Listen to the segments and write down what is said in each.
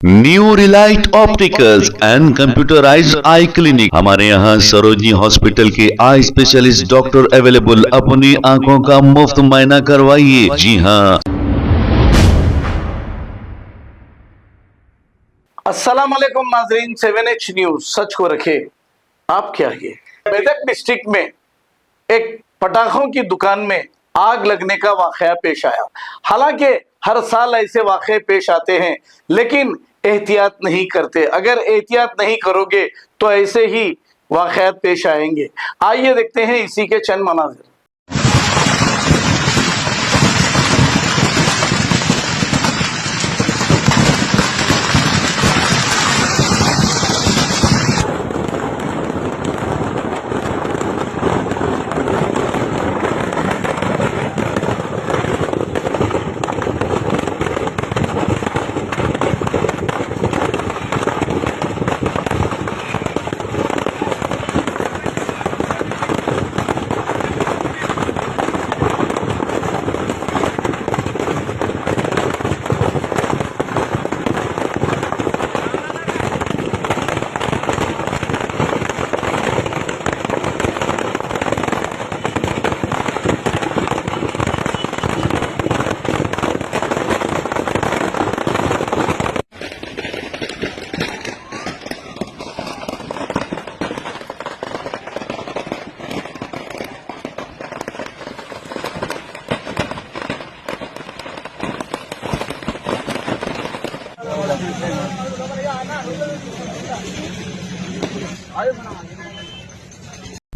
New relight opticals and computerized eye clinic. हमारे यहाँ Sarojini hospital के आई स्पेशलिस्ट डॉक्टर अवेलेबल। अपनी आंखों का मुफ्त मुआयना करवाइए। जी हाँ। अस्सलाम वालेकुम नाजरीन, 7H न्यूज सच को रखे आप क्या है। मेदक डिस्ट्रिक्ट में एक पटाखों की दुकान में आग लगने का वाकया पेश आया। हालांकि हर साल ऐसे वाकये पेश आते हैं, लेकिन एहतियात नहीं करते। अगर एहतियात नहीं करोगे तो ऐसे ही वाकयात पेश आएंगे। आइए देखते हैं इसी के चंद मनाज़िर।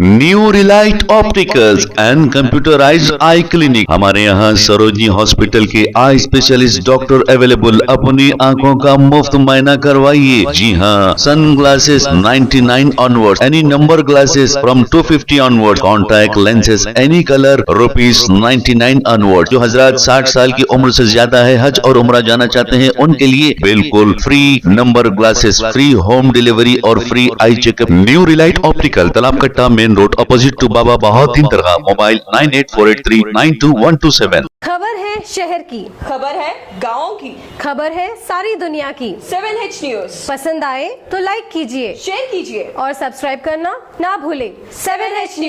New relight opticals and computerized eye clinic. हमारे यहाँ सरोजनी हॉस्पिटल के आई स्पेशलिस्ट डॉक्टर अवेलेबल। अपनी आंखों का मुफ्त मुआयना करवाइए। जी हाँ। Sun glasses 99 onward, any number glasses from 250 onward, contact lenses any colour ₹99 onward. जो हजरात 60 साल की उम्र से ज्यादा है, हज और उम्रा जाना चाहते हैं, उनके लिए बिल्कुल free number glasses, free home delivery और free eye checkup. New relight optical, Talab Katta, main road, opposite to Baba Bahauddin दरगाह। मोबाइल 9848392127। खबर है शहर की, खबर है गाँव की, खबर है सारी दुनिया की। 7H न्यूज पसंद आए तो लाइक कीजिए, शेयर कीजिए और सब्सक्राइब करना ना भूलें। 7H news.